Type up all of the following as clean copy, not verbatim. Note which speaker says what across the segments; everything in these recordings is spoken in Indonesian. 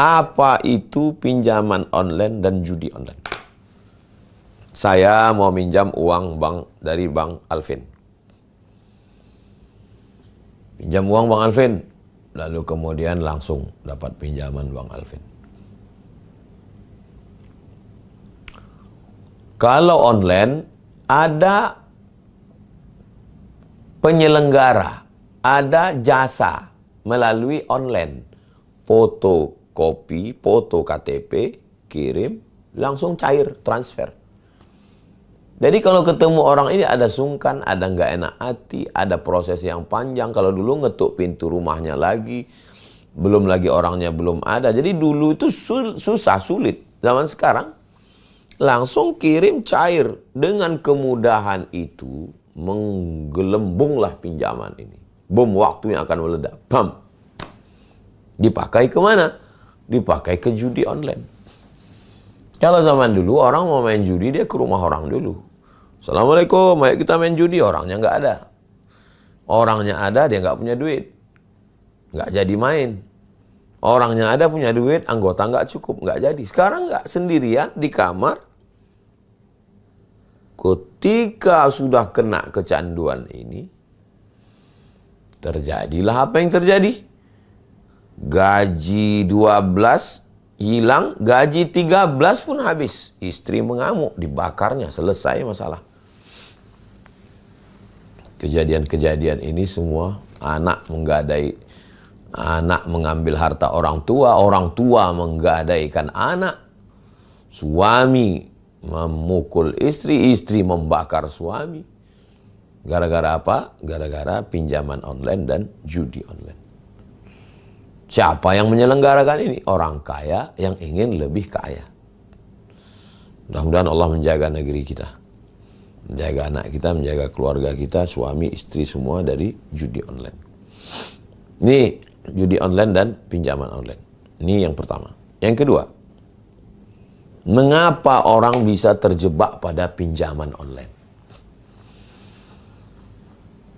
Speaker 1: Apa itu pinjaman online dan judi online? Saya mau minjam uang dari Bang Alvin. Pinjam uang Bang Alvin, lalu kemudian langsung dapat pinjaman Bang Alvin. Kalau online, ada penyelenggara, ada jasa melalui online. Fotokopi, foto KTP, kirim, langsung cair, transfer. Jadi kalau ketemu orang ini ada sungkan, ada nggak enak hati, ada proses yang panjang. Kalau dulu ngetuk pintu rumahnya lagi, belum lagi orangnya belum ada. Jadi dulu itu susah, sulit. Zaman sekarang, langsung kirim cair. Dengan kemudahan itu, menggelembunglah pinjaman ini. Bom waktu yang akan meledak. Bam! Dipakai kemana? Dipakai ke judi online. Kalau zaman dulu orang mau main judi, dia ke rumah orang dulu. Assalamualaikum, ayo kita main judi. Orangnya nggak ada. Orangnya ada, dia nggak punya duit. Nggak jadi main. Orangnya ada, punya duit, anggota nggak cukup. Nggak jadi. Sekarang nggak, sendirian di kamar. Ketika sudah kena kecanduan ini, terjadilah apa yang terjadi? Gaji 12 hilang, gaji 13 pun habis. Istri mengamuk, dibakarnya, selesai masalah. Kejadian-kejadian ini semua anak menggadai, anak mengambil harta orang tua menggadaikan anak, suami memukul istri, istri membakar suami. Gara-gara apa? Gara-gara pinjaman online dan judi online. Siapa yang menyelenggarakan ini? Orang kaya yang ingin lebih kaya. Mudah-mudahan Allah menjaga negeri kita, menjaga anak kita, menjaga keluarga kita, suami, istri semua dari judi online. Ini judi online dan pinjaman online. Ini yang pertama. Yang kedua, mengapa orang bisa terjebak pada pinjaman online?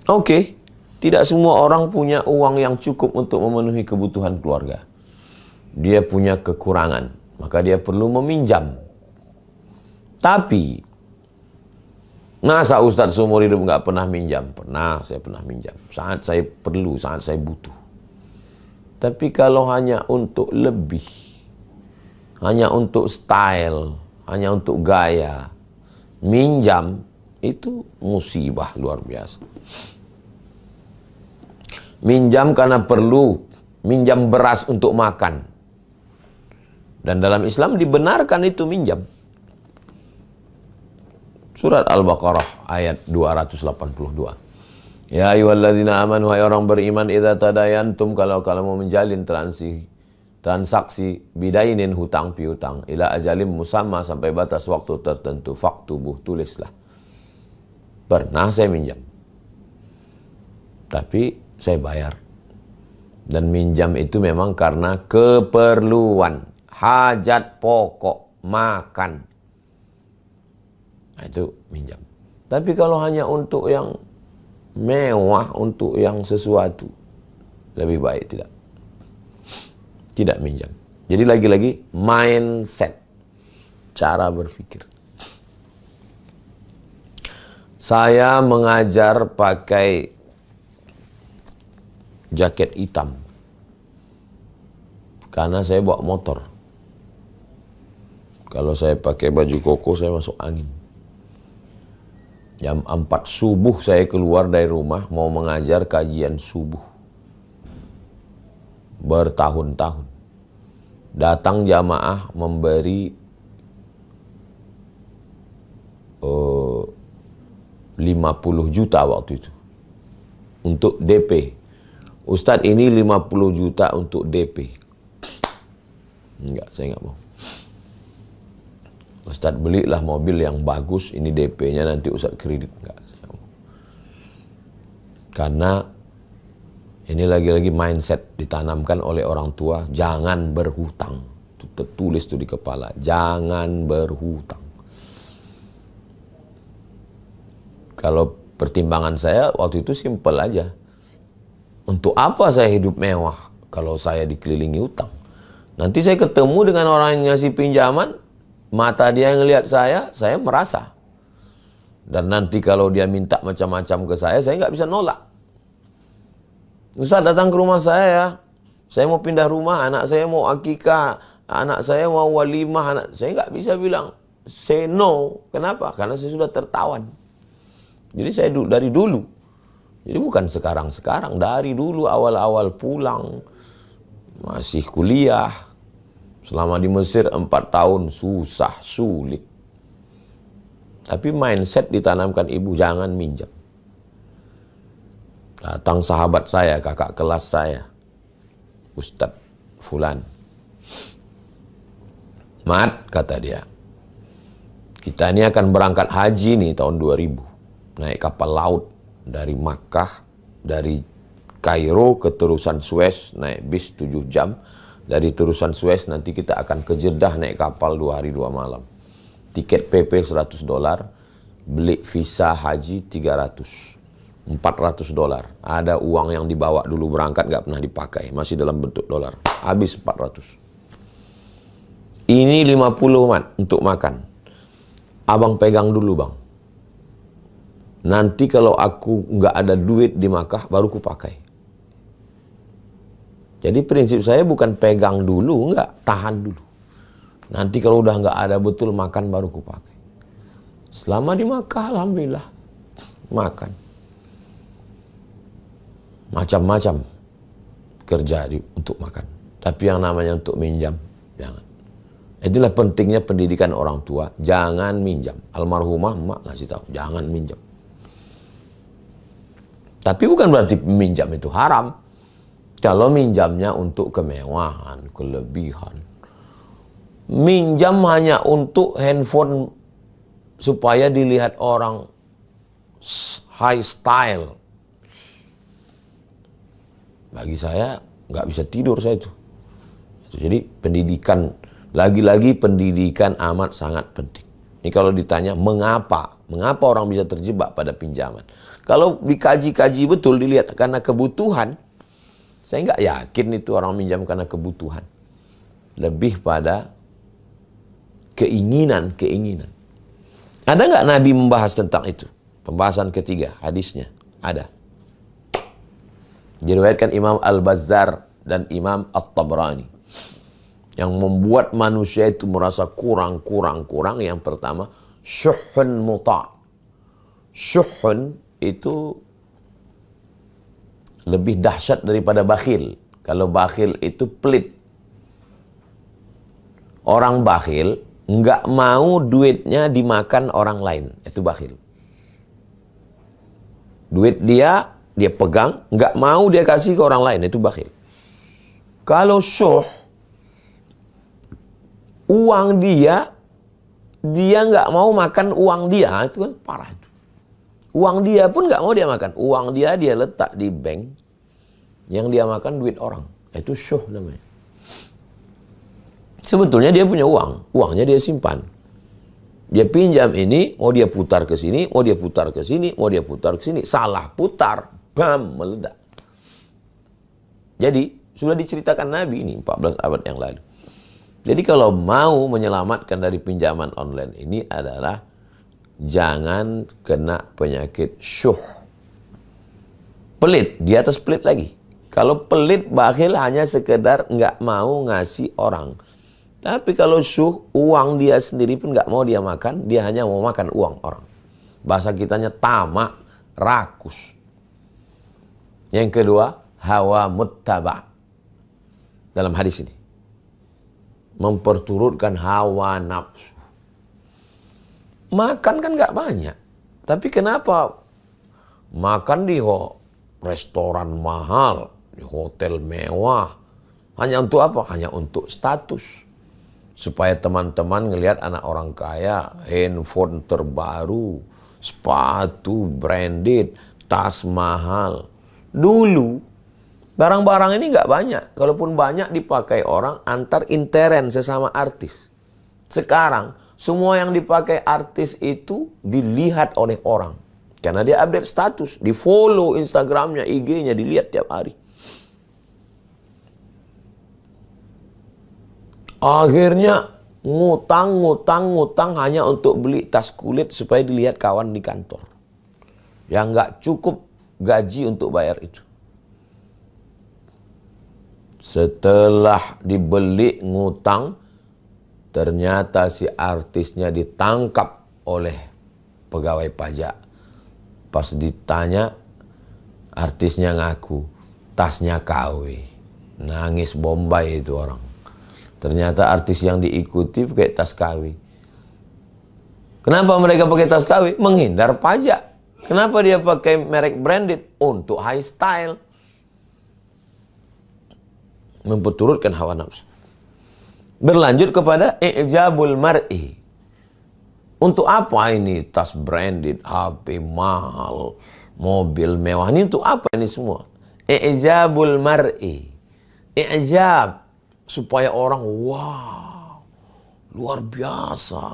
Speaker 1: Oke, tidak semua orang punya uang yang cukup untuk memenuhi kebutuhan keluarga. Dia punya kekurangan, maka dia perlu meminjam. Tapi, masa Ustadz seumur hidup nggak pernah minjam? Pernah, saya pernah minjam. Saat saya perlu, saat saya butuh. Tapi kalau hanya untuk lebih, hanya untuk style, hanya untuk gaya, minjam, itu musibah luar biasa. Minjam karena perlu, minjam beras untuk makan. Dan dalam Islam dibenarkan itu minjam. Surat Al-Baqarah ayat 282. Ya ayyuhalladzina amanu, hai orang beriman, idza tadayantum, kalau mau menjalin transaksi bidainin, hutang piutang, ila ajalim musamma, sampai batas waktu tertentu, faktubuh, tulislah. Pernah saya minjam, tapi saya bayar. Dan minjam itu memang karena keperluan, hajat pokok, makan. Nah, itu minjam. Tapi kalau hanya untuk yang mewah, untuk yang sesuatu, lebih baik tidak minjam. Jadi lagi-lagi mindset, cara berpikir. Saya mengajar pakai jaket hitam karena saya bawa motor. Kalau saya pakai baju koko, saya masuk angin. Jam 4 subuh saya keluar dari rumah mau mengajar kajian subuh. Bertahun-tahun. Datang jamaah memberi 50 juta waktu itu untuk DP. Ustadz, ini 50 juta untuk DP. Enggak, saya enggak mau. Ustadz, belilah mobil yang bagus, ini DP-nya nanti Ustadz kredit. Enggak, saya mau. Karena ini lagi-lagi mindset ditanamkan oleh orang tua, jangan berhutang. Itu tertulis tuh di kepala, jangan berhutang. Kalau pertimbangan saya waktu itu simpel aja. Untuk apa saya hidup mewah kalau saya dikelilingi utang? Nanti saya ketemu dengan orang yang ngasih pinjaman, mata dia ngelihat saya merasa. Dan nanti kalau dia minta macam-macam ke saya nggak bisa nolak. Ustaz datang ke rumah saya mau pindah rumah, anak saya mau akikah, anak saya mau walimah, saya nggak bisa bilang say no. Kenapa? Karena saya sudah tertawan. Jadi saya dari dulu. Jadi bukan sekarang-sekarang, dari dulu awal-awal pulang, masih kuliah, selama di Mesir 4 tahun, susah, sulit. Tapi mindset ditanamkan ibu, jangan minjam. Datang sahabat saya, kakak kelas saya, Ustadz Fulan. Mat, kata dia, kita ini akan berangkat haji nih tahun 2000. Naik kapal laut dari Makkah, dari Kairo ke terusan Suez, naik bis 7 jam. Dari terusan Suez nanti kita akan ke Jeddah naik kapal 2 hari 2 malam. Tiket PP $100, beli visa haji 300. $400. Ada uang yang dibawa dulu berangkat nggak pernah dipakai, masih dalam bentuk dolar. Habis 400. Ini 50 mat untuk makan. Abang pegang dulu bang. Nanti kalau aku nggak ada duit di Makkah baru ku pakai. Jadi prinsip saya bukan pegang dulu, nggak, tahan dulu. Nanti kalau udah nggak ada betul makan baru ku pakai. Selama di Makkah alhamdulillah makan. Macam-macam kerja untuk makan. Tapi yang namanya untuk minjam, jangan. Itulah pentingnya pendidikan orang tua. Jangan minjam. Almarhumah emak ngasih tahu, jangan minjam. Tapi bukan berarti minjam itu haram. Kalau minjamnya untuk kemewahan, kelebihan. Minjam hanya untuk handphone supaya dilihat orang high style. Bagi saya nggak bisa tidur saya itu. Jadi pendidikan, lagi-lagi pendidikan amat sangat penting. Ini kalau ditanya mengapa orang bisa terjebak pada pinjaman. Kalau dikaji-kaji betul, dilihat karena kebutuhan, saya nggak yakin itu orang minjam karena kebutuhan. Lebih pada keinginan. Ada nggak Nabi membahas tentang itu? Pembahasan ketiga, hadisnya ada. Diriwayatkan Imam Al-Bazzar dan Imam At-Tabrani. Yang membuat manusia itu merasa kurang. Yang pertama, syuhun muta'. Syuhun itu lebih dahsyat daripada bakhil. Kalau bakhil itu pelit. Orang bakhil nggak mau duitnya dimakan orang lain. Itu bakhil. Duit dia pegang, nggak mau dia kasih ke orang lain, itu bakhil. Kalau syuh, uang dia nggak mau makan uang dia, itu kan parah itu. Uang dia pun nggak mau dia makan, uang dia letak di bank, yang dia makan duit orang, itu syuh namanya. Sebetulnya dia punya uang, uangnya dia simpan. Dia pinjam ini, mau dia putar ke sini, mau dia putar ke sini, mau dia putar ke sini, salah putar. Bam, meledak. Jadi, sudah diceritakan Nabi ini 14 abad yang lalu. Jadi kalau mau menyelamatkan dari pinjaman online ini adalah jangan kena penyakit syuh. Pelit, di atas pelit lagi. Kalau pelit, bakhil hanya sekedar nggak mau ngasih orang. Tapi kalau syuh, uang dia sendiri pun nggak mau dia makan, dia hanya mau makan uang orang. Bahasa kitanya tamak, rakus. Yang kedua, hawa muttaba. Dalam hadis ini. Memperturutkan hawa nafsu. Makan kan nggak banyak. Tapi kenapa makan di restoran mahal, di hotel mewah. Hanya untuk apa? Hanya untuk status. Supaya teman-teman ngelihat anak orang kaya, handphone terbaru, sepatu branded, tas mahal. Dulu, barang-barang ini nggak banyak. Kalaupun banyak dipakai orang antar intern sesama artis. Sekarang, semua yang dipakai artis itu dilihat oleh orang. Karena dia update status, di follow Instagramnya, IG-nya, dilihat tiap hari. Akhirnya ngutang hanya untuk beli tas kulit supaya dilihat kawan di kantor. Yang nggak cukup gaji untuk bayar itu. Setelah dibeli ngutang, ternyata si artisnya ditangkap oleh pegawai pajak. Pas ditanya, artisnya ngaku, tasnya KW. Nangis Bombay itu orang. Ternyata artis yang diikuti pakai tas KW. Kenapa mereka pakai tas KW? Menghindar pajak. Kenapa dia pakai merek branded? Untuk high style. Memperturutkan hawa nafsu. Berlanjut kepada i'jabul mar'i. Untuk apa ini tas branded, HP mahal, mobil mewah? Ini untuk apa ini semua? I'jabul mar'i. I'jab. Supaya orang, wow, luar biasa.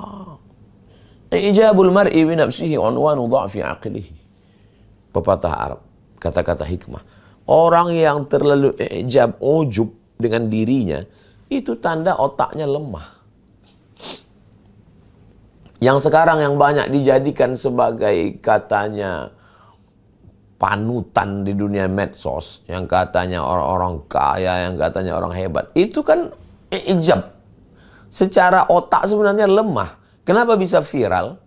Speaker 1: I'jabul mar'i bi nafsihi unwanu dha'fi aqlihi. Pepatah Arab, kata-kata hikmah. Orang yang terlalu i'jab, ujub dengan dirinya, itu tanda otaknya lemah. Yang sekarang yang banyak dijadikan sebagai katanya panutan di dunia medsos, yang katanya orang-orang kaya, yang katanya orang hebat, itu kan ijab. Secara otak sebenarnya lemah. Kenapa bisa viral?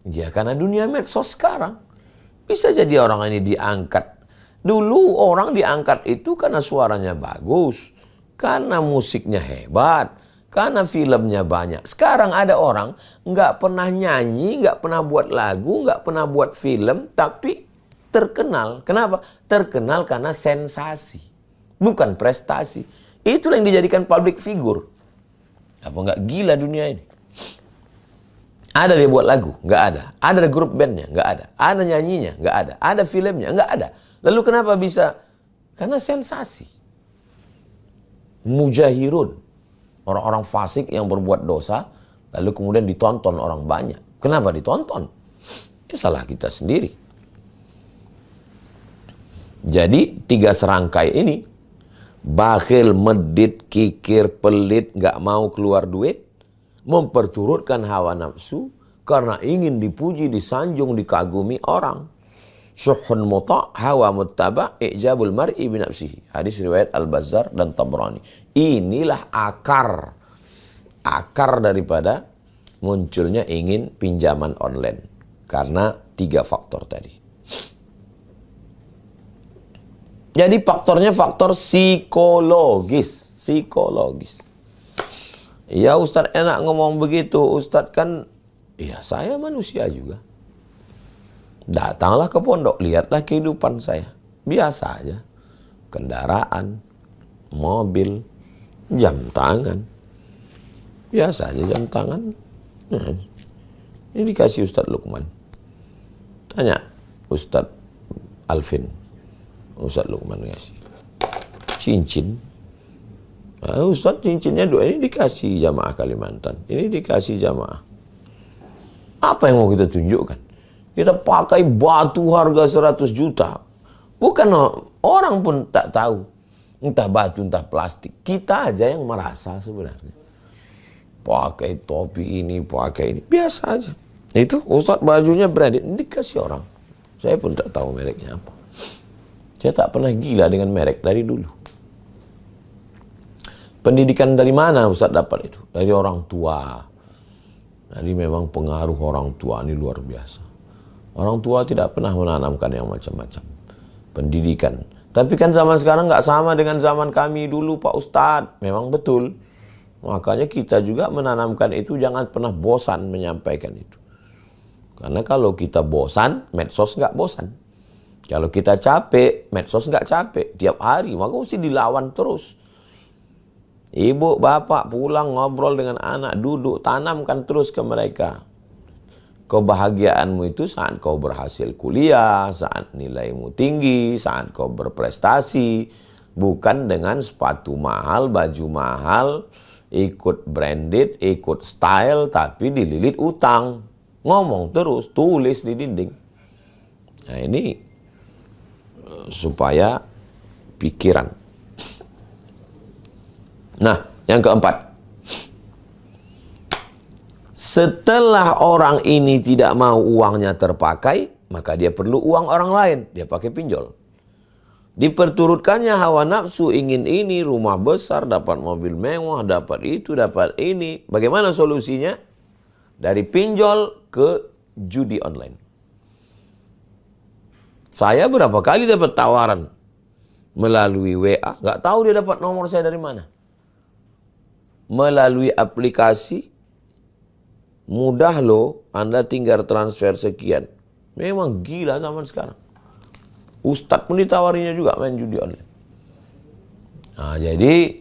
Speaker 1: Ya karena dunia medsos sekarang. Bisa jadi orang ini diangkat. Dulu orang diangkat itu karena suaranya bagus, karena musiknya hebat, karena filmnya banyak. Sekarang ada orang nggak pernah nyanyi, nggak pernah buat lagu, nggak pernah buat film, tapi terkenal. Kenapa? Terkenal karena sensasi, bukan prestasi. Itulah yang dijadikan public figure. Apa nggak gila dunia ini? Ada dia buat lagu? Nggak ada. Ada grup bandnya? Nggak ada. Ada nyanyinya? Nggak ada. Ada filmnya? Nggak ada. Lalu kenapa bisa? Karena sensasi. Mujahirun. Orang-orang fasik yang berbuat dosa, lalu kemudian ditonton orang banyak. Kenapa ditonton? Itu salah kita sendiri. Jadi 3 serangkai ini, bakhil, medit, kikir, pelit, nggak mau keluar duit, memperturutkan hawa nafsu karena ingin dipuji, disanjung, dikagumi orang. Syuhun muta' hawa muttaba' i'jabul mar'i binafsihi. Hadis riwayat Al-Bazzar dan Tabrani. Inilah akar daripada munculnya ingin pinjaman online. Karena 3 faktor tadi. Jadi faktornya faktor psikologis. Ya Ustadz enak ngomong begitu. Ustadz kan, ya saya manusia juga. Datanglah ke pondok, lihatlah kehidupan saya. Biasa aja. Kendaraan, mobil, jam tangan. Biasa aja jam tangan. Nah, ini dikasih Ustadz Lukman. Tanya Ustadz Alvin. Ustadz Lukman ngasih. Cincin. Nah, Ustadz cincinnya 2 ini dikasih jamaah Kalimantan. Ini dikasih jamaah. Apa yang mau kita tunjukkan? Kita pakai batu harga 100 juta. Bukan orang pun tak tahu. Entah batu, entah plastik. Kita aja yang merasa sebenarnya. Pakai topi ini, pakai ini. Biasa aja. Itu Ustadz bajunya branded. Dikasih orang. Saya pun tak tahu mereknya apa. Saya tak pernah gila dengan merek dari dulu. Pendidikan dari mana Ustadz dapat itu? Dari orang tua. Jadi memang pengaruh orang tua ini luar biasa. Orang tua tidak pernah menanamkan yang macam-macam. Pendidikan. Tapi kan zaman sekarang nggak sama dengan zaman kami dulu Pak Ustadz. Memang betul. Makanya kita juga menanamkan itu, jangan pernah bosan menyampaikan itu. Karena kalau kita bosan, medsos nggak bosan. Kalau kita capek, medsos nggak capek. Tiap hari, maka mesti dilawan terus. Ibu, bapak pulang ngobrol dengan anak, duduk, tanamkan terus ke mereka. Kebahagiaanmu itu saat kau berhasil kuliah, saat nilaimu tinggi, saat kau berprestasi. Bukan dengan sepatu mahal, baju mahal, ikut branded, ikut style, tapi dililit utang. Ngomong terus, tulis di dinding. Nah ini supaya pikiran. Nah, Yang keempat, setelah orang ini tidak mau uangnya terpakai, maka dia perlu uang orang lain. Dia pakai pinjol. Diperturutkannya hawa nafsu, ingin ini, rumah besar, dapat mobil mewah, dapat itu, dapat ini. Bagaimana solusinya? Dari pinjol ke judi online. Saya berapa kali dapat tawaran melalui WA, nggak tahu dia dapat nomor saya dari mana. Melalui aplikasi, mudah loh, Anda tinggal transfer sekian. Memang gila zaman sekarang. Ustadz pun ditawarinya juga main judi online. Nah, jadi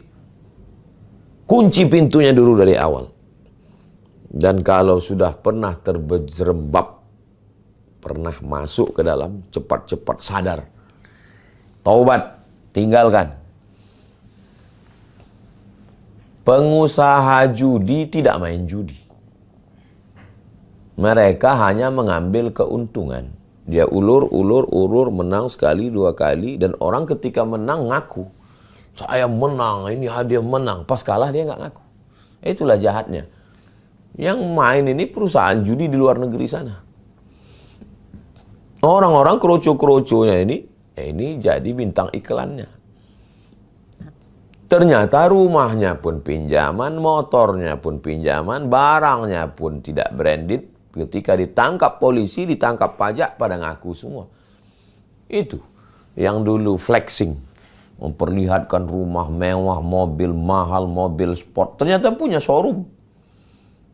Speaker 1: kunci pintunya dulu dari awal. Dan kalau sudah pernah terjerembab, pernah masuk ke dalam, cepat-cepat sadar. Taubat, tinggalkan. Pengusaha judi tidak main judi. Mereka hanya mengambil keuntungan. Dia ulur, menang sekali, 2 kali. Dan orang ketika menang ngaku. Saya menang, ini hadiah menang. Pas kalah dia nggak ngaku. Itulah jahatnya. Yang main ini perusahaan judi di luar negeri sana. Orang-orang kroco-kroconya ini jadi bintang iklannya. Ternyata rumahnya pun pinjaman, motornya pun pinjaman, barangnya pun tidak branded. Ketika ditangkap polisi, ditangkap pajak, pada ngaku semua. Itu yang dulu flexing, memperlihatkan rumah mewah, mobil mahal, mobil sport. Ternyata punya showroom.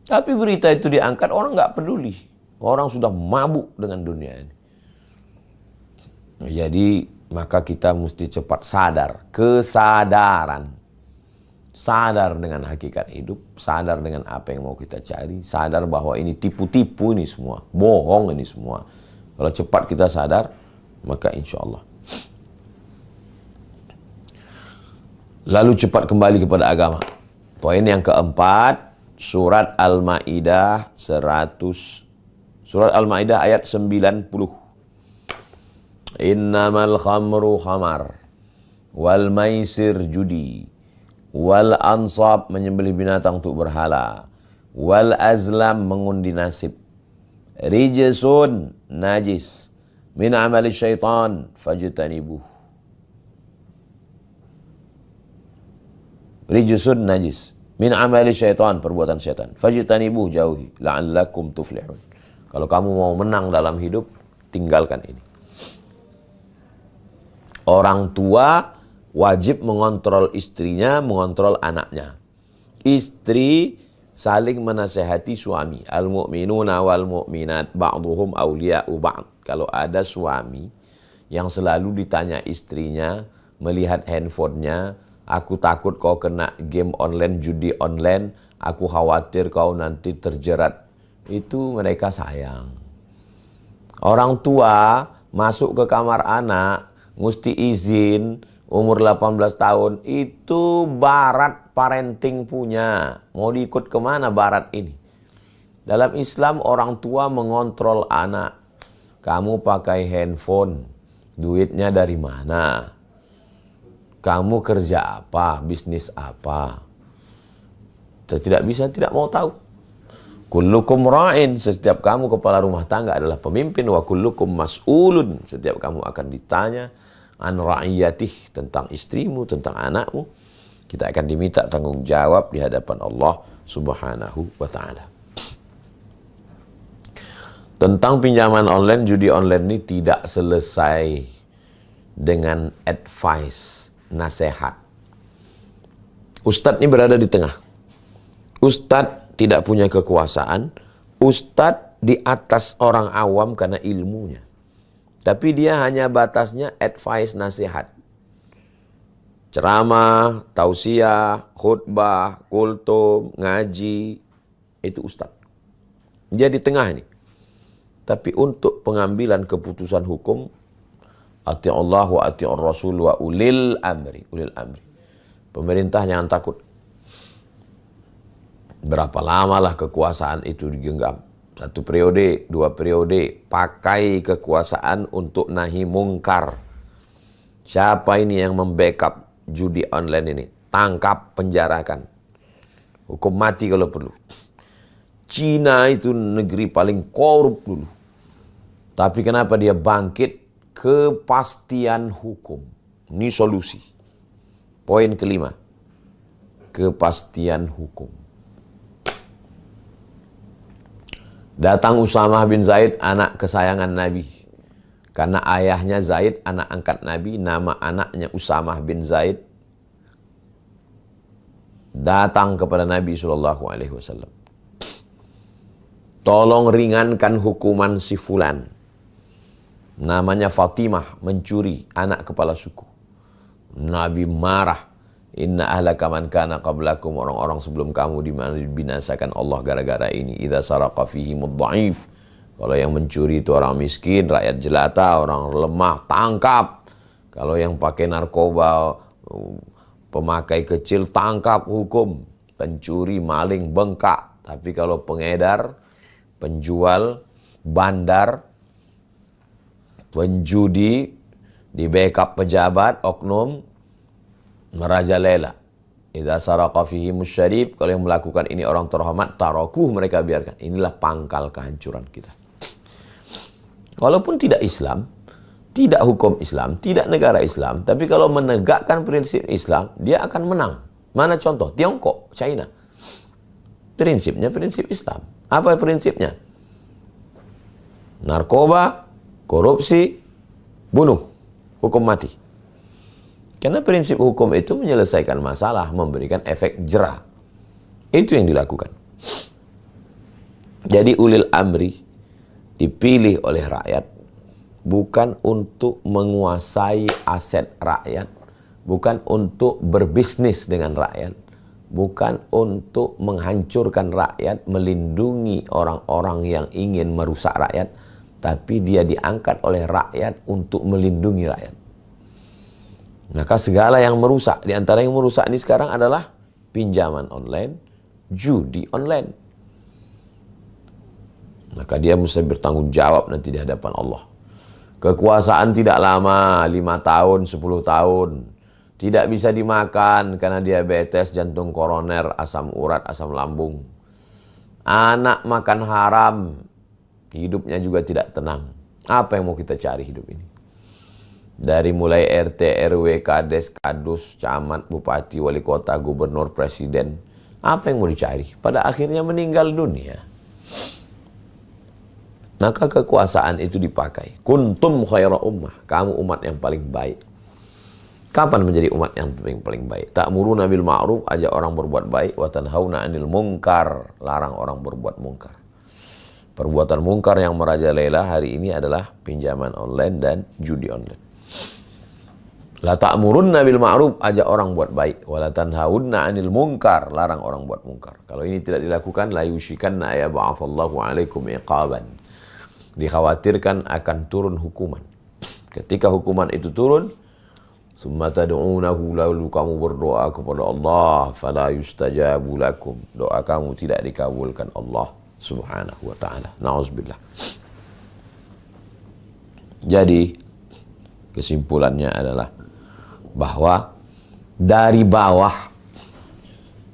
Speaker 1: Tapi berita itu diangkat, orang nggak peduli. Orang sudah mabuk dengan dunia ini. Jadi maka kita mesti cepat sadar, kesadaran. Sadar dengan hakikat hidup, sadar dengan apa yang mau kita cari, sadar bahwa ini tipu-tipu ini semua, bohong ini semua. Kalau cepat kita sadar, maka insya Allah. Lalu cepat kembali kepada agama. Poin yang keempat, surat Al-Maidah 100. Surat Al-Maidah ayat 90. Innamal khamru khamar, wal maisir judi, wal ansab menyembelih binatang untuk berhala, wal azlam mengundi nasib, rijsun najis, min amali syaitan fajtanibuh. Rijsun najis, min amali syaitan, perbuatan syaitan, fajtanibuh, jauhi, la'allakum tuflihun. Kalau kamu mau menang dalam hidup, tinggalkan ini. Orang tua wajib mengontrol istrinya, mengontrol anaknya. Istri saling menasehati suami. Al-mu'minuna wal mu'minat ba'duhum awliya'u ba'd. Kalau ada suami yang selalu ditanya istrinya, melihat handphonenya, aku takut kau kena game online, judi online, aku khawatir kau nanti terjerat. Itu mereka sayang. Orang tua masuk ke kamar anak, mesti izin, umur 18 tahun, itu barat parenting punya. Mau diikut kemana barat ini? Dalam Islam orang tua mengontrol anak. Kamu pakai handphone, duitnya dari mana? Kamu kerja apa? Bisnis apa? Tidak bisa, tidak mau tahu. Kullukum ra'in, setiap kamu kepala rumah tangga adalah pemimpin. Wa kullukum mas'ulun, setiap kamu akan ditanya an ra'iyatih, tentang istrimu, tentang anakmu. Kita akan diminta tanggung jawab di hadapan Allah Subhanahu wa ta'ala. Tentang pinjaman online, judi online ini tidak selesai dengan advice, nasihat. Ustadz ini berada di tengah. Ustadz tidak punya kekuasaan. Ustadz di atas orang awam karena ilmunya. Tapi dia hanya batasnya advice, nasihat. Ceramah, tausiah, khutbah, kultum, ngaji, itu ustadz. Dia di tengah ini. Tapi untuk pengambilan keputusan hukum, ati Allah wa ati Rasul wa ulil amri. Ulil amri. Pemerintah jangan takut. Berapa lamalah kekuasaan itu digenggam? 1 periode, 2 periode, pakai kekuasaan untuk nahi mungkar. Siapa ini yang membackup judi online ini? Tangkap, penjarakan. Hukum mati kalau perlu. Cina itu negeri paling korup dulu. Tapi kenapa dia bangkit? Kepastian hukum. Ini solusi. Poin kelima. Kepastian hukum. Datang Usamah bin Zaid, anak kesayangan Nabi. Karena ayahnya Zaid, anak angkat Nabi, nama anaknya Usamah bin Zaid. Datang kepada Nabi SAW. Tolong ringankan hukuman si fulan. Namanya Fatimah, mencuri, anak kepala suku. Nabi marah. Inna ahlaka man kana qablakum, orang-orang sebelum kamu dibinasakan Allah gara-gara ini. Idza saraqa fihimud dha'if. Kalau yang mencuri itu orang miskin, rakyat jelata, orang lemah, tangkap. Kalau yang pakai narkoba, pemakai kecil, tangkap, hukum. Pencuri, maling, bengkak. Tapi kalau pengedar, penjual, bandar, penjudi, di backup pejabat, oknum, merajalela. Idza saraqa fihimus syarif, kalau yang melakukan ini orang terhormat, tarakuh, mereka biarkan. Inilah pangkal kehancuran kita. Walaupun tidak Islam, tidak hukum Islam, tidak negara Islam, tapi kalau menegakkan prinsip Islam, dia akan menang. Mana contoh? Tiongkok, China. Prinsipnya prinsip Islam. Apa prinsipnya? Narkoba, korupsi, bunuh, hukum mati. Karena prinsip hukum itu menyelesaikan masalah, memberikan efek jera. Itu yang dilakukan. Jadi ulil amri dipilih oleh rakyat bukan untuk menguasai aset rakyat, bukan untuk berbisnis dengan rakyat, bukan untuk menghancurkan rakyat, melindungi orang-orang yang ingin merusak rakyat, tapi dia diangkat oleh rakyat untuk melindungi rakyat. Maka segala yang merusak, di antara yang merusak ini sekarang adalah pinjaman online, judi online. Maka dia mesti bertanggung jawab nanti di hadapan Allah. Kekuasaan tidak lama, 5 tahun, 10 tahun. Tidak bisa dimakan karena diabetes, jantung koroner, asam urat, asam lambung. Anak makan haram, hidupnya juga tidak tenang. Apa yang mau kita cari hidup ini? Dari mulai RT, RW, Kades, Kadus, Camat, Bupati, Wali Kota, Gubernur, Presiden. Apa yang mau dicari? Pada akhirnya meninggal dunia. Maka kekuasaan itu dipakai. Kuntum khaira ummah. Kamu umat yang paling baik. Kapan menjadi umat yang paling baik? Ta'muruna bil ma'ruf, ajak orang berbuat baik. Wa tanhauna 'anil munkar, larang orang berbuat mungkar. Perbuatan mungkar yang merajalela hari ini adalah pinjaman online dan judi online. La ta'murunna bil ma'ruf, ajak orang buat baik. Wa la tanhauna 'anil munkar, larang orang buat mungkar. Kalau ini tidak dilakukan, la yushikanna ya ba'athallahu 'alaikum iqaban. Dikhawatirkan akan turun hukuman. Ketika hukuman itu turun, summa tad'unahu, lalu kamu berdoa kepada Allah, fala yustajabu lakum, doa kamu tidak dikabulkan Allah Subhanahu wa ta'ala. Na'udzubillah. Jadi kesimpulannya adalah bahwa dari bawah,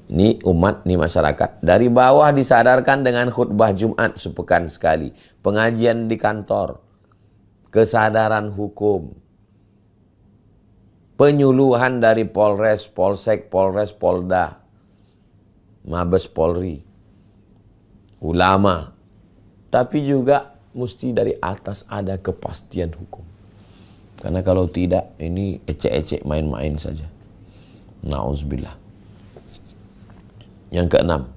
Speaker 1: ini umat, ini masyarakat, dari bawah disadarkan dengan khutbah Jumat sepekan sekali, pengajian di kantor, kesadaran hukum, penyuluhan dari Polres, Polsek, Polres, Polda, Mabes Polri, ulama, tapi juga mesti dari atas ada kepastian hukum. Karena kalau tidak, ini ecek-ecek main-main saja. Na'udzubillah. Yang keenam,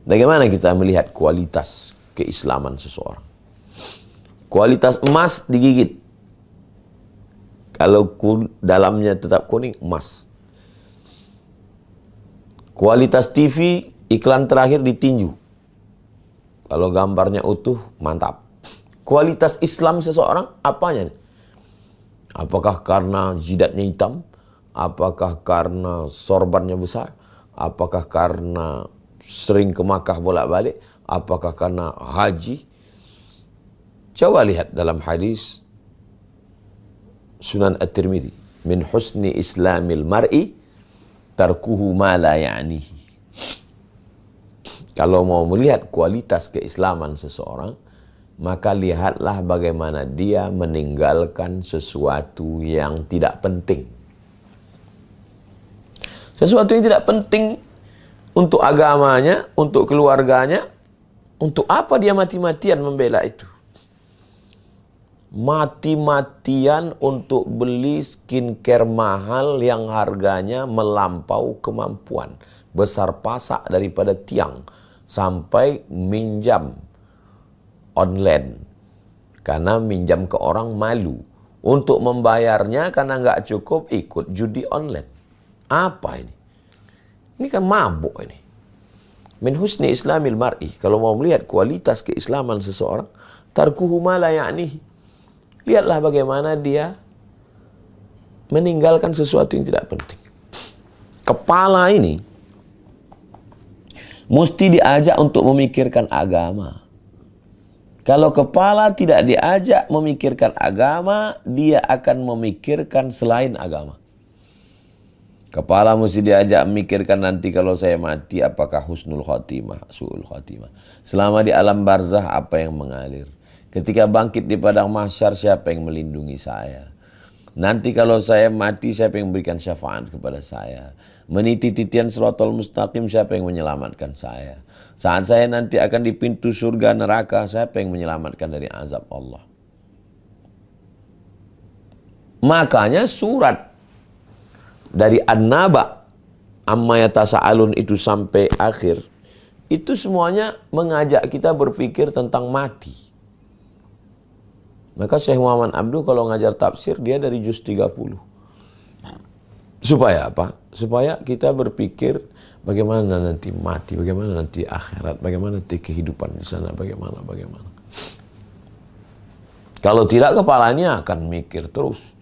Speaker 1: bagaimana kita melihat kualitas keislaman seseorang? Kualitas emas digigit. Kalau dalamnya tetap kuning, emas. Kualitas TV, iklan terakhir ditinju. Kalau gambarnya utuh, mantap. Kualitas Islam seseorang, apanya? Apakah karena jidatnya hitam? Apakah karena sorbannya besar? Apakah karena sering ke Makkah bolak-balik? Apakah karena haji? Coba lihat dalam hadis Sunan At-Tirmidzi, min husni islamil mar'i tarkuhu ma la ya'nihi. Kalau mau melihat kualitas keislaman seseorang, maka lihatlah bagaimana dia meninggalkan sesuatu yang tidak penting. Sesuatu yang tidak penting untuk agamanya, untuk keluarganya, untuk apa dia mati-matian membela itu? Mati-matian untuk beli skincare mahal yang harganya melampau kemampuan. Besar pasak daripada tiang. Sampai minjam online. Karena minjam ke orang malu. Untuk membayarnya karena nggak cukup ikut judi online. Apa ini? Ini kan mabuk ini. Min husni islamil mar'i. Kalau mau melihat kualitas keislaman seseorang, tarkuhu ma la ya'nihi. Lihatlah bagaimana dia meninggalkan sesuatu yang tidak penting. Kepala ini mesti diajak untuk memikirkan agama. Kalau kepala tidak diajak memikirkan agama, dia akan memikirkan selain agama. Kepala mesti diajak memikirkan nanti kalau saya mati apakah husnul khotimah, su'ul khotimah. Selama di alam barzah apa yang mengalir. Ketika bangkit di padang mahsyar siapa yang melindungi saya. Nanti kalau saya mati siapa yang memberikan syafaat kepada saya. Meniti titian siratal mustaqim siapa yang menyelamatkan saya. Saat saya nanti akan di pintu surga neraka siapa yang menyelamatkan dari azab Allah. Makanya surat dari An-Naba amma yatasa'alun itu sampai akhir itu semuanya mengajak kita berpikir tentang mati. Maka Syekh Muhammad Abduh kalau ngajar tafsir dia dari juz 30. Supaya apa? Supaya kita berpikir bagaimana nanti mati, bagaimana nanti akhirat, bagaimana nanti kehidupan di sana, bagaimana. Kalau tidak kepalanya akan mikir terus.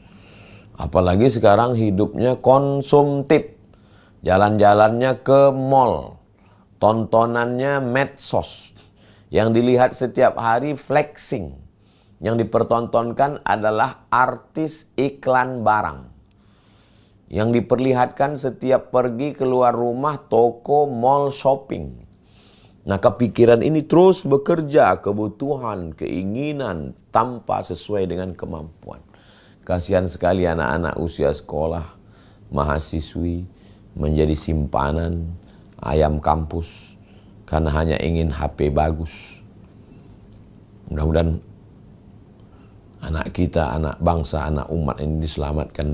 Speaker 1: Apalagi sekarang hidupnya konsumtif. Jalan-jalannya ke mall. Tontonannya medsos. Yang dilihat setiap hari flexing. Yang dipertontonkan adalah artis iklan barang. Yang diperlihatkan setiap pergi keluar rumah, toko, mall, shopping. Nah, kepikiran ini terus bekerja, kebutuhan, keinginan, tanpa sesuai dengan kemampuan. Kasihan sekali anak-anak usia sekolah, mahasiswi, menjadi simpanan ayam kampus, karena hanya ingin HP bagus. Mudah-mudahan anak kita, anak bangsa, anak umat ini diselamatkan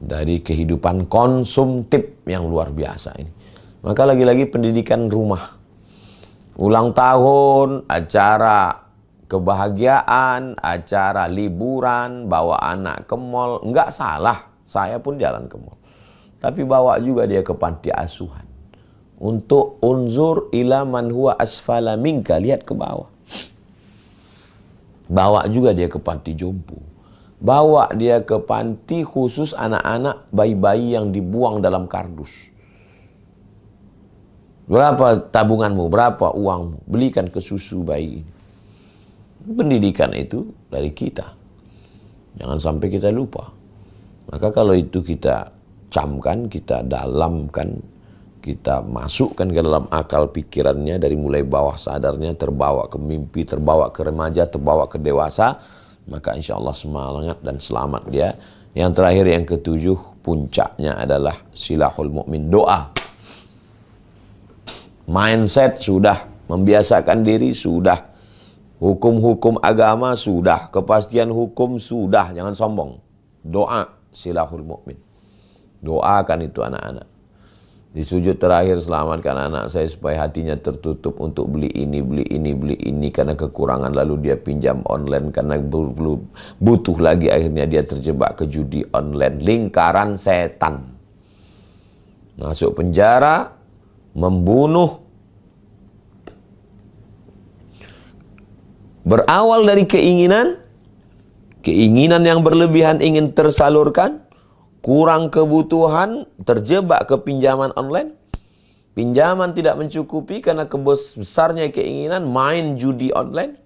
Speaker 1: dari kehidupan konsumtif yang luar biasa ini. Maka lagi-lagi pendidikan rumah. Ulang tahun, acara kebahagiaan, acara liburan, bawa anak ke mall. Enggak salah, saya pun jalan ke mall. Tapi bawa juga dia ke panti asuhan. Untuk unzur ila man huwa asfala minka, lihat ke bawah. Bawa juga dia ke panti jompo. Bawa dia ke panti khusus anak-anak bayi-bayi yang dibuang dalam kardus. Berapa tabunganmu? Berapa uangmu? Belikan ke susu bayi ini. Pendidikan itu dari kita. Jangan sampai kita lupa. Maka kalau itu kita camkan, kita dalamkan, kita masukkan ke dalam akal pikirannya dari mulai bawah sadarnya, terbawa ke mimpi, terbawa ke remaja, terbawa ke dewasa, maka insya Allah semangat dan selamat dia. Yang terakhir, yang ketujuh, puncaknya adalah silahul mu'min, doa. Mindset sudah, membiasakan diri sudah, hukum-hukum agama sudah, kepastian hukum sudah, jangan sombong. Doa, silahul mu'min. Doakan itu anak-anak. Di sujud terakhir, selamatkan anak saya supaya hatinya tertutup untuk beli ini, karena kekurangan, lalu dia pinjam online karena butuh lagi, akhirnya dia terjebak ke judi online, lingkaran setan. Masuk penjara, membunuh. Berawal dari keinginan yang berlebihan ingin tersalurkan, kurang kebutuhan, terjebak ke pinjaman online. Pinjaman tidak mencukupi karena besarnya keinginan main judi online.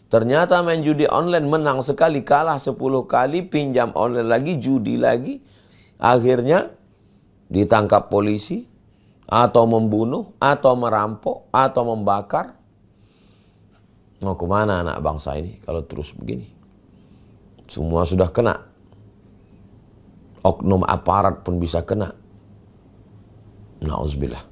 Speaker 1: Ternyata main judi online menang sekali, kalah 10 kali, pinjam online lagi, judi lagi. Akhirnya ditangkap polisi. atau membunuh, atau merampok, atau membakar. Mau kemana anak bangsa ini kalau terus begini? Semua sudah kena. Oknum aparat pun bisa kena. Na'udzubillah.